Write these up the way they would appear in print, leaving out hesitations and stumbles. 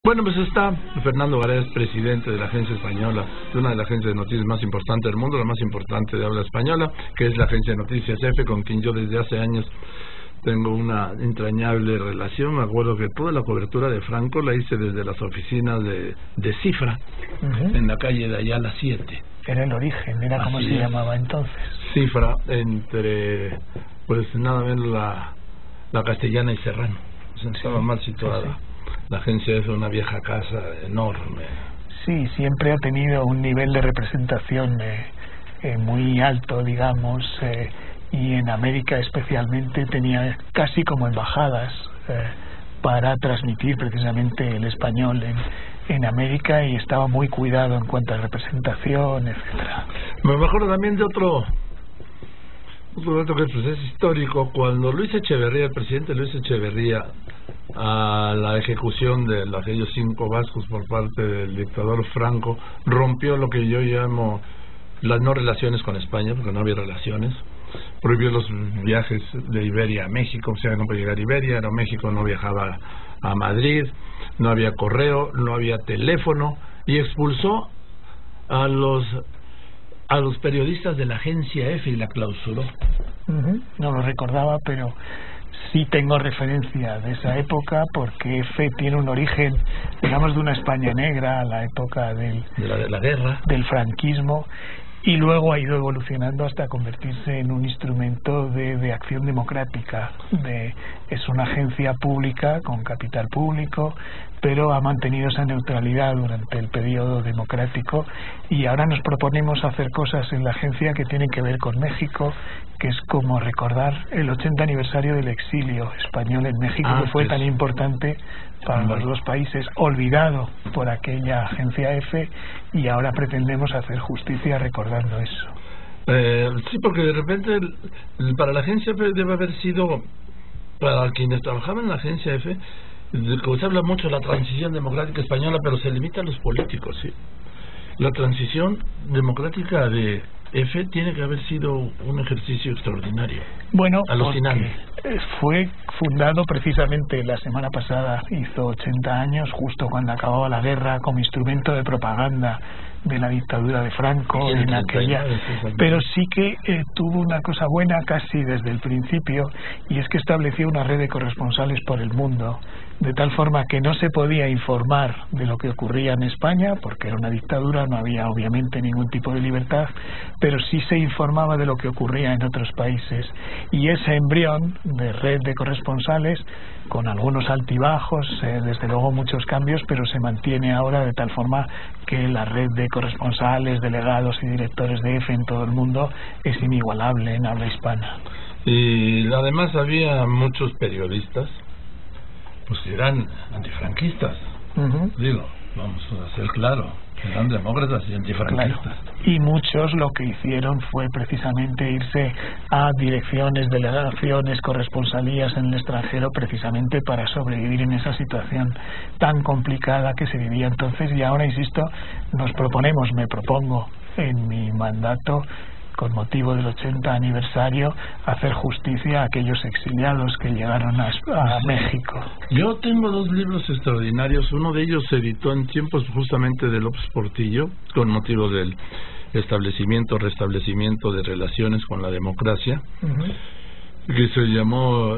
Bueno, pues está Fernando Vareas, presidente de la agencia española, de una de las agencias de noticias más importantes del mundo, la más importante de habla española, que es la agencia de noticias EFE, con quien yo desde hace años tengo una entrañable relación. Me acuerdo que toda la cobertura de Franco la hice desde las oficinas de Cifra, en la calle de Ayala 7. Era el origen, era como se llamaba entonces. Cifra, entre, pues nada menos la Castellana y Serrano. Estaba mal situada. La agencia es una vieja casa enorme. Sí, siempre ha tenido un nivel de representación muy alto, digamos, y en América especialmente tenía casi como embajadas para transmitir precisamente el español en América, y estaba muy cuidado en cuanto a representación, etcétera. Me acuerdo también de otro dato que pues, es histórico. Cuando Luis Echeverría, el presidente Luis Echeverría, a la ejecución de aquellos 5 vascos por parte del dictador Franco, rompió lo que yo llamo las no relaciones con España, porque no había relaciones, prohibió los viajes de Iberia a México, o sea, no podía llegar a Iberia, Aeroméxico no viajaba a Madrid, no había correo, no había teléfono, y expulsó a los periodistas de la agencia EFE y la clausuró. No lo recordaba, pero sí tengo referencia de esa época, porque EFE tiene un origen, digamos, de una España negra, a la época de la guerra, del franquismo, y luego ha ido evolucionando hasta convertirse en un instrumento de acción democrática. Es una agencia pública con capital público, pero ha mantenido esa neutralidad durante el periodo democrático, y ahora nos proponemos hacer cosas en la agencia que tienen que ver con México, que es como recordar el 80 aniversario del exilio español en México, que fue tan importante para los dos países, olvidado por aquella agencia EFE, y ahora pretendemos hacer justicia recordando eso. Sí, porque de repente para la agencia EFE debe haber sido, para quienes trabajaban en la agencia EFE, se habla mucho de la transición democrática española, pero se limita a los políticos, ¿sí? La transición democrática de EFE tiene que haber sido un ejercicio extraordinario. Bueno, alucinante. Fue fundado precisamente la semana pasada, hizo 80 años, justo cuando acababa la guerra, como instrumento de propaganda de la dictadura de Franco en aquella, pero sí que tuvo una cosa buena casi desde el principio, y es que estableció una red de corresponsales por el mundo, de tal forma que no se podía informar de lo que ocurría en España, porque era una dictadura, no había obviamente ningún tipo de libertad, pero sí se informaba de lo que ocurría en otros países, y ese embrión de red de corresponsales, con algunos altibajos, desde luego muchos cambios, pero se mantiene ahora de tal forma que la red de corresponsales, delegados y directores de EFE en todo el mundo es inigualable en habla hispana. Y además había muchos periodistas pues que eran antifranquistas. Digo, vamos a ser claro, eran demócratas y antifranquistas. Claro. Y muchos lo que hicieron fue precisamente irse a direcciones, delegaciones, corresponsalías en el extranjero, precisamente para sobrevivir en esa situación tan complicada que se vivía entonces. Y ahora, insisto, me propongo en mi mandato, con motivo del 80 aniversario, hacer justicia a aquellos exiliados que llegaron a México. Yo tengo 2 libros extraordinarios. Uno de ellos se editó en tiempos justamente de López Portillo, con motivo del restablecimiento de relaciones con la democracia, que se llamó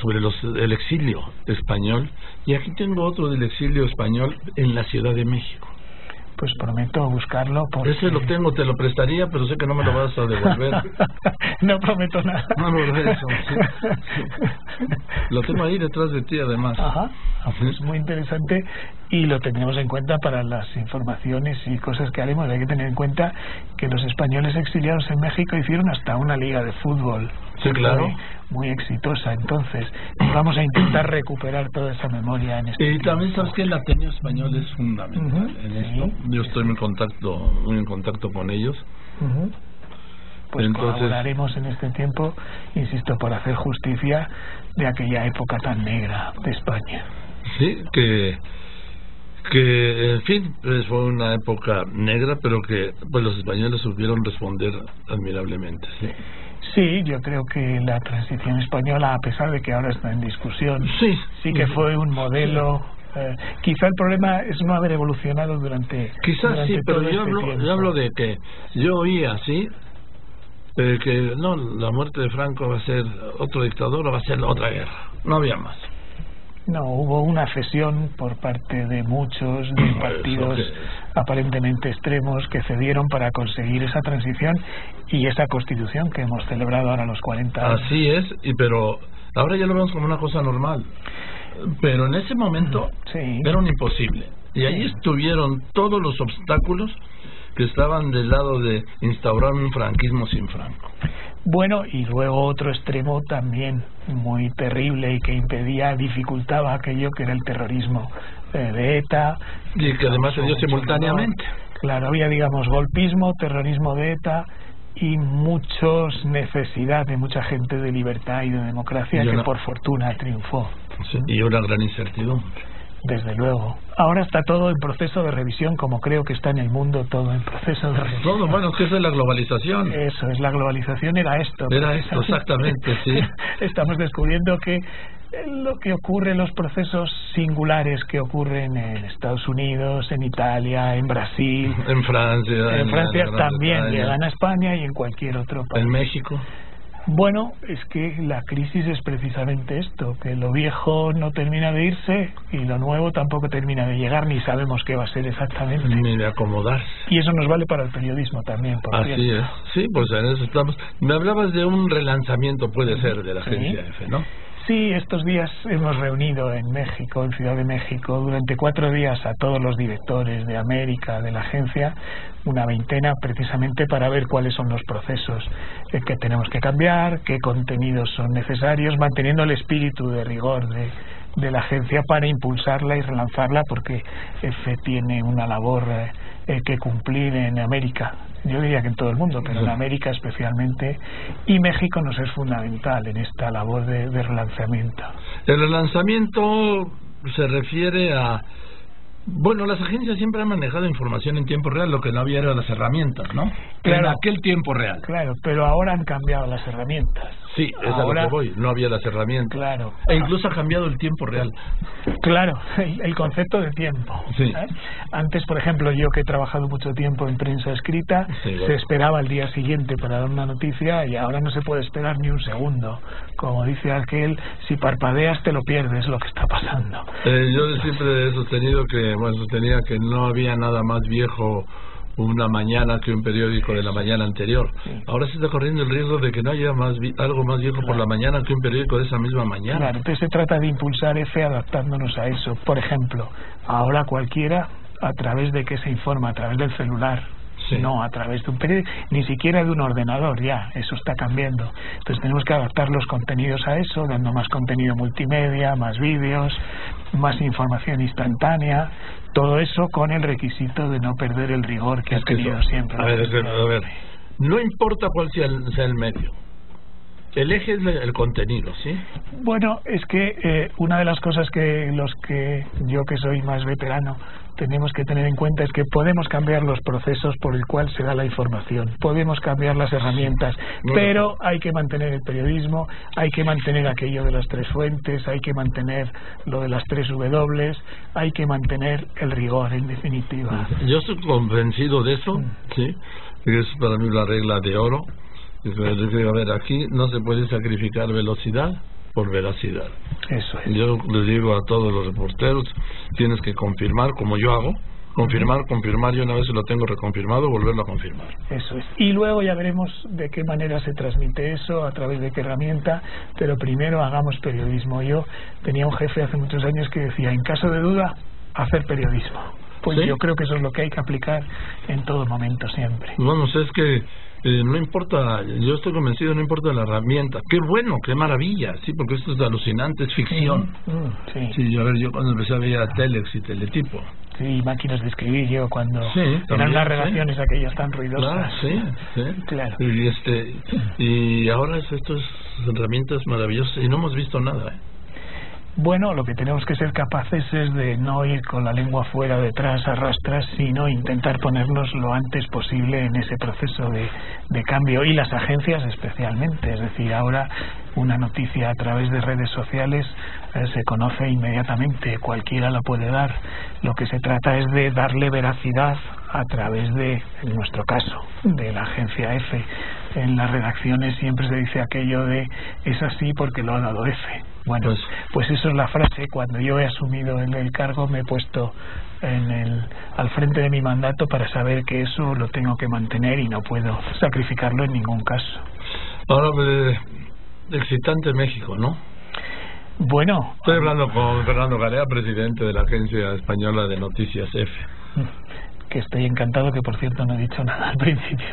sobre el exilio español, y aquí tengo otro del exilio español en la Ciudad de México. Pues prometo buscarlo, porque... Ese lo tengo, te lo prestaría, pero sé que no me lo vas a devolver. No prometo nada. No lo eso, sí. Lo tengo ahí detrás de ti, además. Pues muy interesante, y lo tendremos en cuenta para las informaciones y cosas que haremos. Hay que tener en cuenta que los españoles exiliados en México hicieron hasta una liga de fútbol. Sí, claro. Muy exitosa. Entonces vamos a intentar recuperar toda esa memoria en este y también sabes que el Ateneo Español es fundamental en esto. Yo estoy muy en contacto con ellos. Pues entonces colaboraremos en este tiempo, insisto, por hacer justicia de aquella época tan negra de España. Sí, que en fin, pues fue una época negra, pero que pues los españoles supieron responder admirablemente. Sí, yo creo que la transición española, a pesar de que ahora está en discusión, sí que fue un modelo Quizá el problema es no haber evolucionado durante sí, pero todo yo hablo de que yo oía, ¿sí?, que no, la muerte de Franco va a ser otro dictador o va a ser otra guerra. No había más. No, hubo una cesión por parte de muchos de partidos aparentemente extremos que cedieron para conseguir esa transición y esa constitución que hemos celebrado ahora los 40 años. Así es, pero ahora ya lo vemos como una cosa normal. Pero en ese momento era un imposible. Y ahí estuvieron todos los obstáculos que estaban del lado de instaurar un franquismo sin Franco. Bueno, y luego otro extremo también muy terrible y que impedía, dificultaba aquello que era el terrorismo de ETA. Y que además se dio simultáneamente. Claro, había, digamos, golpismo, terrorismo de ETA y muchos necesidad de mucha gente de libertad y de democracia que por fortuna triunfó. Sí, y una gran incertidumbre. Desde luego. Ahora está todo en proceso de revisión, como creo que está en el mundo todo en proceso de revisión. Todo, bueno, que eso es la globalización. Eso es, la globalización era esto. Era esto, exactamente, sí. Estamos descubriendo que lo que ocurre, los procesos singulares que ocurren en Estados Unidos, en Italia, en Brasil, en Francia, también llegan a España y en cualquier otro país. En México. Bueno, es que la crisis es precisamente esto, que lo viejo no termina de irse y lo nuevo tampoco termina de llegar, ni sabemos qué va a ser exactamente. Ni de acomodarse. Y eso nos vale para el periodismo también, por cierto. Así es. Sí, pues en eso estamos. Me hablabas de un relanzamiento, puede ser, de la agencia EFE, ¿no? Sí, estos días hemos reunido en México, en Ciudad de México, durante 4 días a todos los directores de América, de la agencia, una veintena, precisamente para ver cuáles son los procesos que tenemos que cambiar, qué contenidos son necesarios, manteniendo el espíritu de rigor de la agencia para impulsarla y relanzarla, porque EFE tiene una labor que cumplir en América. Yo diría que en todo el mundo, pero en América especialmente, y México nos es fundamental en esta labor de relanzamiento. El relanzamiento se refiere a... Bueno, las agencias siempre han manejado información en tiempo real, lo que no había eran las herramientas, ¿no? Claro, en aquel tiempo real. Claro, pero ahora han cambiado las herramientas. Sí, es ahora, a lo que voy, no había las herramientas. Claro. E incluso ha cambiado el tiempo real. Claro, el concepto de tiempo. Sí. Antes, por ejemplo, yo que he trabajado mucho tiempo en prensa escrita, se esperaba el día siguiente para dar una noticia y ahora no se puede esperar ni un segundo. Como dice aquel, si parpadeas te lo pierdes, lo que está pasando. Yo siempre he sostenido que, sostenía que no había nada más viejo una mañana que un periódico de la mañana anterior. Ahora se está corriendo el riesgo de que no haya algo más viejo por la mañana que un periódico de esa misma mañana. Claro, entonces se trata de impulsar EFE adaptándonos a eso. Por ejemplo, ahora cualquiera, ¿a través de qué se informa? A través del celular. No a través de un periódico, ni siquiera de un ordenador, ya, eso está cambiando. Entonces tenemos que adaptar los contenidos a eso, dando más contenido multimedia, más vídeos, más información instantánea, todo eso con el requisito de no perder el rigor que ha tenido siempre. A ver, no importa cuál sea el medio, el eje es el contenido, ¿sí? Bueno, es que una de las cosas que yo que soy más veterano tenemos que tener en cuenta es que podemos cambiar los procesos por el cual se da la información, podemos cambiar las herramientas, pero hay que mantener el periodismo, hay que mantener aquello de las 3 fuentes, hay que mantener lo de las 3 W, hay que mantener el rigor, en definitiva. Yo estoy convencido de eso, sí, es para mí la regla de oro. A ver, aquí no se puede sacrificar velocidad por veracidad. Eso es. Yo les digo a todos los reporteros, tienes que confirmar, como yo hago, confirmar, y una vez lo tengo reconfirmado, volverlo a confirmar. Eso es. Y luego ya veremos de qué manera se transmite eso, a través de qué herramienta, pero primero hagamos periodismo. Yo tenía un jefe hace muchos años que decía, en caso de duda, hacer periodismo. Pues ¿sí? Yo creo que eso es lo que hay que aplicar en todo momento, siempre. Vamos, es que no importa, yo estoy convencido, no importa la herramienta. Qué bueno, qué maravilla, sí, porque esto es alucinante, es ficción. Sí, a ver, yo cuando empecé a ver Telex y Teletipo. Sí, máquinas de escribir, yo cuando eran las redacciones aquellas tan ruidosas. Claro. Y ahora estas herramientas maravillosas y no hemos visto nada, Bueno, lo que tenemos que ser capaces es de no ir con la lengua fuera, detrás, arrastras, sino intentar ponernos lo antes posible en ese proceso de cambio, y las agencias especialmente. Es decir, ahora una noticia a través de redes sociales se conoce inmediatamente, cualquiera la puede dar. Lo que se trata es de darle veracidad a través de, en nuestro caso, de la agencia EFE. En las redacciones siempre se dice aquello de es así porque lo ha dado EFE. Bueno, pues eso es la frase. Cuando yo he asumido el cargo me he puesto al frente de mi mandato para saber que eso lo tengo que mantener y no puedo sacrificarlo en ningún caso. Ahora, excitante México, ¿no? Bueno, estoy hablando con Fernando Garea, presidente de la Agencia Española de Noticias EFE. Que estoy encantado, que por cierto no he dicho nada al principio.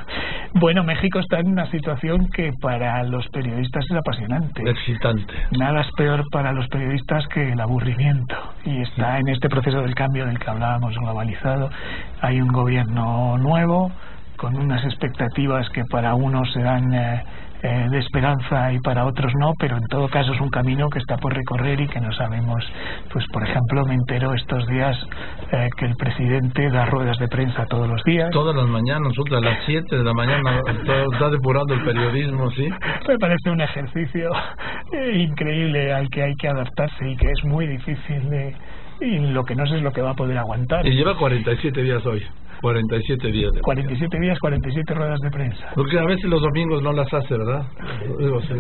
Bueno, México está en una situación que para los periodistas es apasionante. Excitante. Nada es peor para los periodistas que el aburrimiento. Y está en este proceso del cambio del que hablábamos, globalizado. Hay un gobierno nuevo, con unas expectativas que para unos serán de esperanza y para otros no, pero en todo caso es un camino que está por recorrer y que no sabemos. Pues por ejemplo me entero estos días que el presidente da ruedas de prensa todos los días. Todas las mañanas, a las 7 de la mañana está depurando el periodismo, ¿sí? Me parece un ejercicio increíble al que hay que adaptarse y que es muy difícil y lo que no sé es lo que va a poder aguantar. Y lleva 47 días hoy. 47 días. 47 días, 47 ruedas de prensa. Porque a veces los domingos no las hace, ¿verdad? Digo, sí.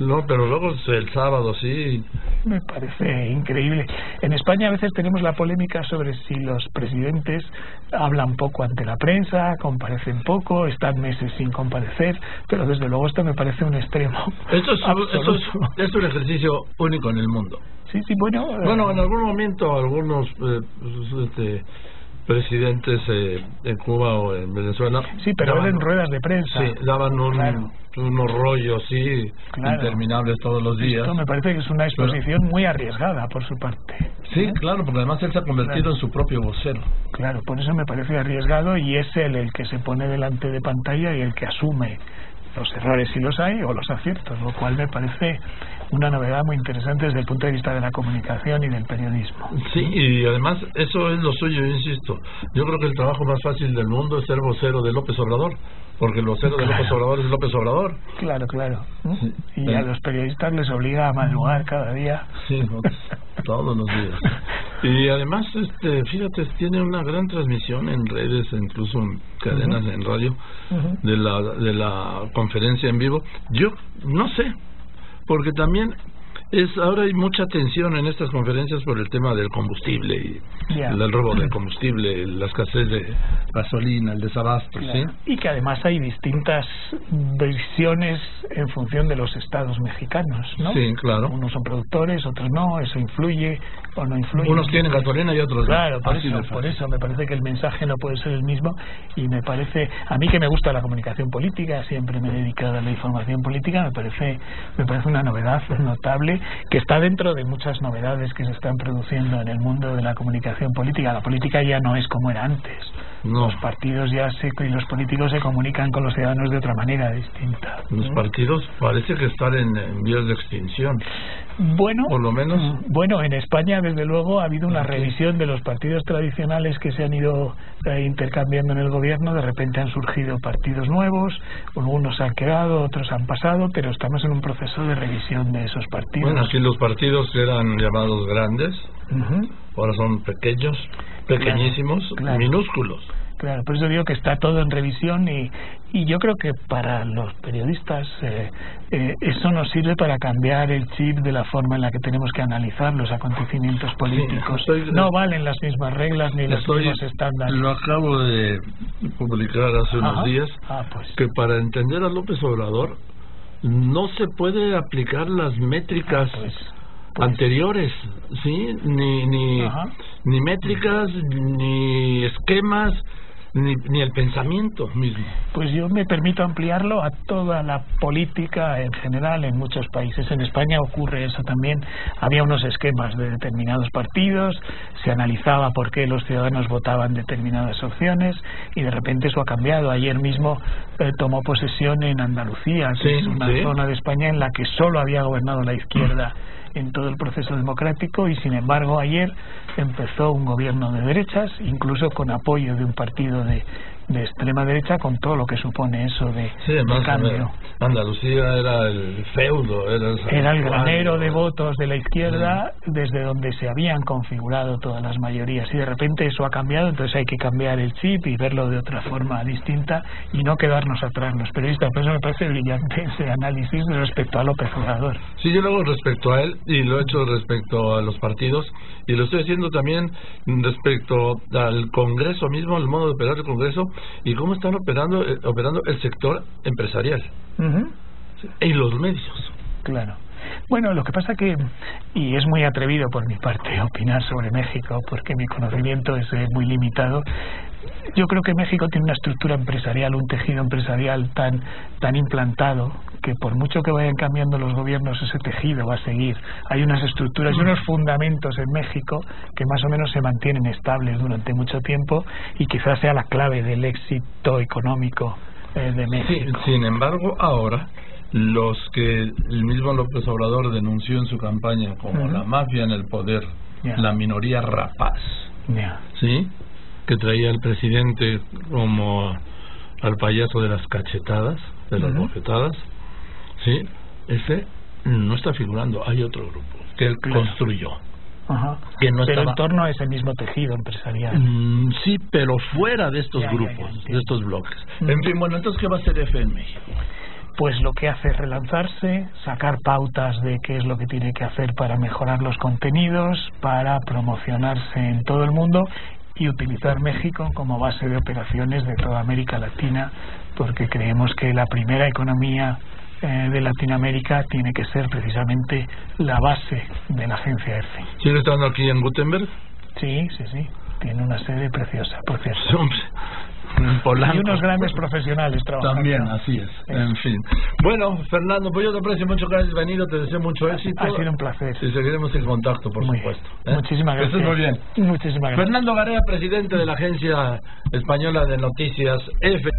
No, pero luego el sábado sí. Me parece increíble. En España a veces tenemos la polémica sobre si los presidentes hablan poco ante la prensa, comparecen poco, están meses sin comparecer, pero desde luego esto me parece un extremo. Esto es un ejercicio único en el mundo. Sí, bueno. Bueno, en algún momento algunos presidentes en Cuba o en Venezuela. Sí, pero daban, en ruedas de prensa. Sí, daban unos rollos, interminables todos los días. Esto me parece que es una exposición muy arriesgada por su parte. Sí, claro, porque además él se ha convertido en su propio vocero. Claro, por eso me parece arriesgado y es él el que se pone delante de pantalla y el que asume los errores si los hay o los aciertos, lo cual me parece una novedad muy interesante desde el punto de vista de la comunicación y del periodismo. Sí, y además eso es lo suyo, insisto. Yo creo que el trabajo más fácil del mundo es ser vocero de López Obrador, porque el vocero de López Obrador es López Obrador. Claro. Sí. Y a los periodistas les obliga a madrugar cada día. Sí, todos los días. Y además, fíjate, tiene una gran transmisión en redes, incluso en cadenas en radio, de la conferencia en vivo. Yo no sé, porque también ahora hay mucha tensión en estas conferencias por el tema del combustible y el robo del combustible, la escasez de gasolina, el desabasto, ¿sí? Y que además hay distintas versiones en función de los estados mexicanos, ¿no? Sí, claro. Unos son productores, otros no, eso influye o no influye. Unos tienen gasolina y otros claro, no. Por eso me parece que el mensaje no puede ser el mismo y me parece, a mí que me gusta la comunicación política, siempre me he dedicado a la información política, me parece una novedad notable que está dentro de muchas novedades que se están produciendo en el mundo de la comunicación política. La política ya no es como era antes. No. Los partidos y los políticos se comunican con los ciudadanos de otra manera distinta. Los partidos parece que están en vías de extinción. Bueno, por lo menos. Bueno, en España desde luego ha habido una revisión de los partidos tradicionales que se han ido intercambiando en el gobierno. De repente han surgido partidos nuevos, algunos han quedado, otros han pasado, pero estamos en un proceso de revisión de esos partidos. Bueno, aquí los partidos que eran llamados grandes, ahora son pequeñísimos, minúsculos. Claro, por eso digo que está todo en revisión y yo creo que para los periodistas eso nos sirve para cambiar el chip de la forma en la que tenemos que analizar los acontecimientos políticos. No valen las mismas reglas ni los mismos estándares. Lo acabo de publicar hace unos días, que para entender a López Obrador no se puede aplicar las métricas anteriores, ¿sí? Ni métricas, ni esquemas, ni el pensamiento mismo. Pues yo me permito ampliarlo a toda la política en general en muchos países. En España ocurre eso también. Había unos esquemas de determinados partidos, se analizaba por qué los ciudadanos votaban determinadas opciones y de repente eso ha cambiado. Ayer mismo tomó posesión en Andalucía, que es una zona de España en la que solo había gobernado la izquierda en todo el proceso democrático y sin embargo ayer empezó un gobierno de derechas, incluso con apoyo de un partido de de extrema derecha, con todo lo que supone eso de cambio. Andalucía era el feudo, era el granero de votos de la izquierda, desde donde se habían configurado todas las mayorías, y de repente eso ha cambiado. Entonces hay que cambiar el chip y verlo de otra forma distinta y no quedarnos atrás los periodistas. Por eso me parece brillante ese análisis respecto a López Obrador. Sí, yo lo hago respecto a él, y lo he hecho respecto a los partidos, y lo estoy haciendo también respecto al Congreso mismo, al modo de operar el Congreso, y cómo están operando el sector empresarial y los medios. Claro. Bueno, lo que pasa que, y es muy atrevido por mi parte opinar sobre México, porque mi conocimiento es muy limitado, yo creo que México tiene una estructura empresarial, un tejido empresarial tan implantado, que por mucho que vayan cambiando los gobiernos, ese tejido va a seguir. Hay unas estructuras y unos fundamentos en México que más o menos se mantienen estables durante mucho tiempo, y quizás sea la clave del éxito económico de México. Sí, sin embargo, ahora los que el mismo López Obrador denunció en su campaña como la mafia en el poder, la minoría rapaz, ¿sí?, que traía al presidente como al payaso de las cachetadas, de las bofetadas, ¿sí?, ese no está figurando. Hay otro grupo que él construyó. Que no pero estaba... en torno a ese mismo tejido empresarial. Sí, pero fuera de estos grupos, de estos bloques. En fin, bueno, entonces, ¿qué va a hacer EFE en México? Pues lo que hace es relanzarse, sacar pautas de qué es lo que tiene que hacer para mejorar los contenidos, para promocionarse en todo el mundo, y utilizar México como base de operaciones de toda América Latina, porque creemos que la primera economía de Latinoamérica tiene que ser precisamente la base de la agencia EFE. ¿Sigue estando aquí en Gutenberg? Sí. Tiene una sede preciosa, por cierto. Polanco. Y unos grandes profesionales trabajando. También, así es. En fin. Bueno, Fernando, pues yo te aprecio mucho que hayas venido, te deseo mucho éxito. Ha sido un placer. Y seguiremos en contacto, por supuesto. Muchísimas gracias. Que estés muy bien. Muchísimas gracias. Fernando Garea, presidente de la Agencia Española de Noticias EFE.